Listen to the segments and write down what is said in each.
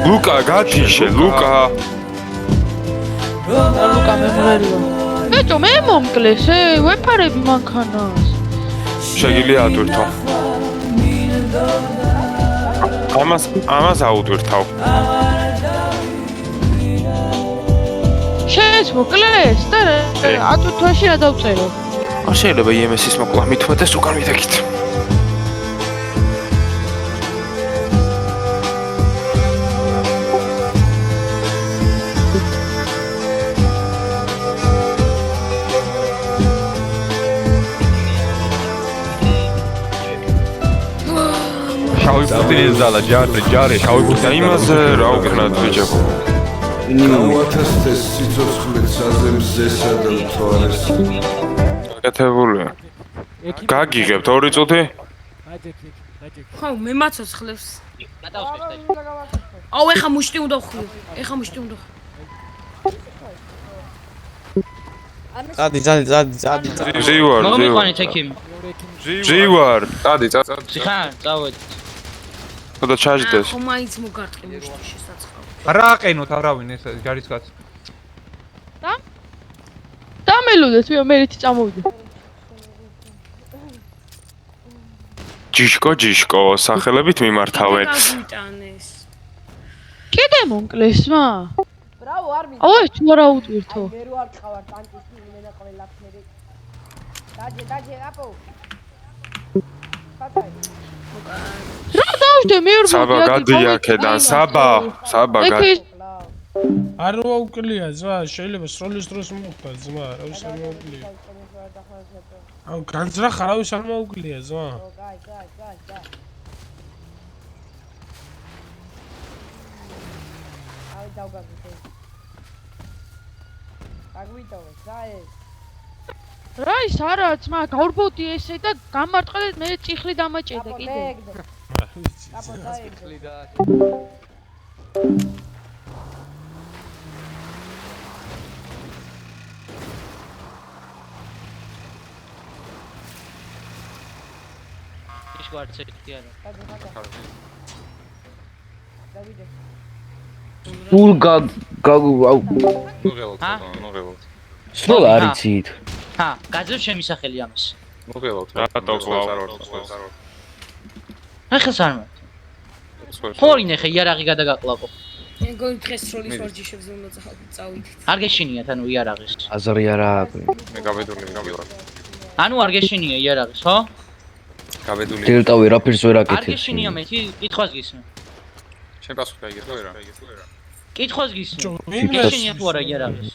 ლუკა გათიშე ლუკა ლუკა მეგრელო ბეჭო მე მომკლეს ვეფარები მანქანას შეგიძლია ატვირთო ამას აუტვირთავ შენს მოკლეს და ატვირთვაში რა დავწერო არ შეიძლება EMS-ის მოკლა მithumetes უკან ვიდექით შავი პუტინის ზალა ჯარი შავი პუტინის იმაზე რა უკნათ ბიჭო გაუათასდეს სიცოცხლე საზემზესა და მთვარეს გაკეთებულია გაგიგებთ 2 წუთი ხო მე მაცოცხლებს აუ ეხა მუშტი უნდა ხვიო ეხა მუშტი უნდა წადი ზივარ მომიყვანეთ ექიმი ზივარ წადი ხან წავედი და ჩაჟდეს ხო მაინც მოგარტყი მუშტი შესაცხლავ რა აყენოთ არავინ ეს ჯარისკაც დამელოდეთ მე რითი წამოვიდე ჯიშკო სახელებით მიმართავენ გაგვიტანეს კიდე მომკლეს მა ბრავო არ მი აუ თუ რა უტვირთო მე რო არ ხავარ ტანკის იმენა ყველაფერი დაჯე აპო რა დავждე მე ვერ საბა გადი აქედან საბა გადი არ მოუკლია ზმა შეიძლება სროლის დროს მოხდა ზმა არავის არ მოუკლია აუ განძრახ არავის არ მოუკლია ზმა გაი აი დავგაგდე აგვიტოვე საეს რა ის არა ძმა გავრბოდი ესე და გამარტყე მე წიხლი დამაჭედა კიდე აპო დაეგდე ის გვარცეთი არა დავიდე სულ აუ ნუღელოთ სულ არიცით ჰა გაძებ შემისახელი ამას მოგელოთ რატო ყავ ახლა სარმა ხორინე ხე იარაღი გადაგაყლაპო მეგონი დღეს სროლის ვარჯიშებზე უნდა წავიდეთ არ გეშინიათ ანუ იარაღის აზრი არა მე გავედული ანუ არ გეშინია იარაღის ხო დელტავი რაფერს ვერ არ აკეთებს გეშინია მე კითხვას გისმე შენ პასუხი გაიგე რა კითხვას გისმე გეშინია თუ არა იარაღის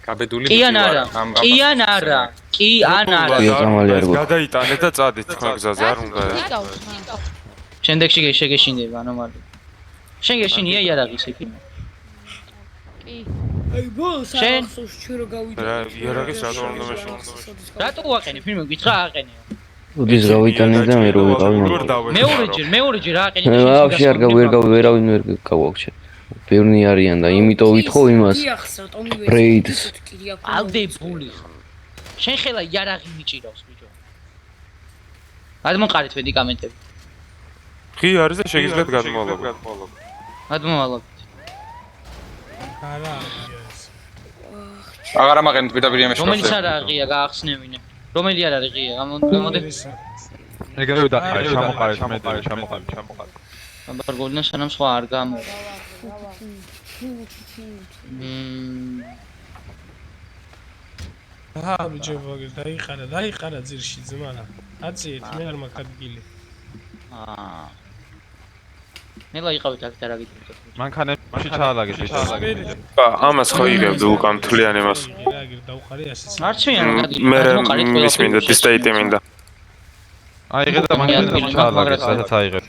გაბედული კი ან არა გადაიტანე და წადი თქვენ გზაზე არ უნდა შემდეგში შეგეშინდება ანომალია შენ გეშინია იარაღის ექიმი კი აი ბოლოს ახსოვს ჩვენ რო გავიდე რა იარაღის რატო უნდა მეშინო რატო ვაყენი ფილმი გითხრა აყენეო უდის გავიტანე და მე რო ვიყავი მეორეჯერ რა აყენი ვაფშე არ ვერავინ ვერ გავაქვს ბევრი არიან და იმიტომ ვითხოვ იმას ბრეიდს ალდებული შენ ხელა იარაღი მიჭირავს ბიჭო არ მოყარეთ მედიკამენტები ხი არის და შეგიძლიათ გადმოვალოთ გადმოვალოთ არა აღარ ამაყენეთ პირდაპირ იმაში რომელიც არ აღია გაახსნევინე რომელი არ არის ღია გამოდი ეგრევე დაყარე ჩამოყარეთ მე ჩამოყარეთ ამბარგოლინა სანამ სხვა არ გამო აჰა ბიჭო დაიყარა ძირში ძმანა აწიეთ მე არ მაქვს ადგილი ნელა იყავით აქ და რა გიტყვით მანქანებში ჩაალაგეთ ამას ხო იგებდი უკან თლიან იმას დავყარი ასე მარცვიან მე მის მინდა დისტეიტი მინდა აიღე და მანქანებში ჩაალაგეთ სადაც აიღეთ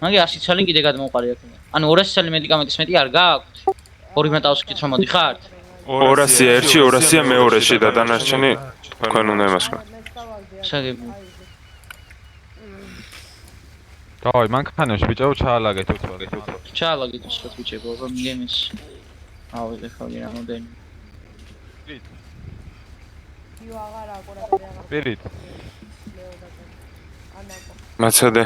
მაგი 100 ცალი კიდე გადმოყარი აქ ანუ 200 ცალი მედიკამენტის მეტი არ გააქვთ ორი მეტავს გით რომ მოდიხართ 200 ერთში 200 მეორეში და დანარჩენი თქვენ უნდა იმას ხო შეგები დავაი მანქანებში ბიჭო ჩაალაგეთ უცბად ჩაალაგეთ უცბად ბიჭებო რომ მიგემის ავიდე ხოლმე რამოდენი პირით მაცადე